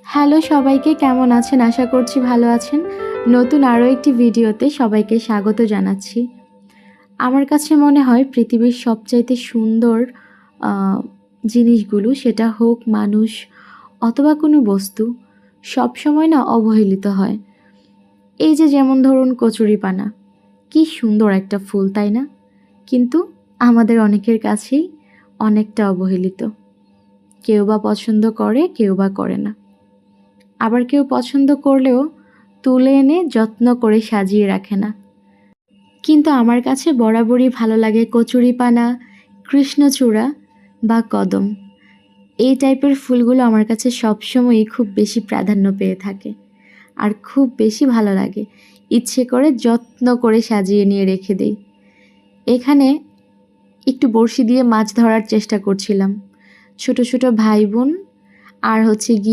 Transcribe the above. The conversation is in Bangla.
হ্যালো সবাইকে, কেমন আছেন? আশা করছি ভালো আছেন। নতুন আরও একটি ভিডিওতে সবাইকে স্বাগত জানাচ্ছি। আমার কাছে মনে হয় পৃথিবীর সবচাইতে সুন্দর আ জিনিসগুলো, সেটা হোক মানুষ অথবা কোনো বস্তু, সবসময় না অবহেলিত হয়। এই যে যেমন ধরুন কচুরিপানা, কি সুন্দর একটা ফুল, তাই না? কিন্তু আমাদের অনেকের কাছেই অনেকটা অবহেলিত। কেউ বা পছন্দ করে, কেউ বা করে না। আবার কেউ পছন্দ করলেও তুলে এনে যত্ন করে সাজিয়ে রাখে না। কিন্তু আমার কাছে বরাবরই ভালো লাগে কচুরিপানা, কৃষ্ণচূড়া বা কদম। এই টাইপের ফুলগুলো আমার কাছে সবসময়ই খুব বেশি প্রাধান্য পেয়ে থাকে আর খুব বেশি ভালো লাগে। ইচ্ছে করে যত্ন করে সাজিয়ে নিয়ে রেখে দেই। এখানে একটু বড়শি দিয়ে মাছ ধরার চেষ্টা করছিলাম। ছোট ছোট ভাই বোন আর হচ্ছে গিয়ে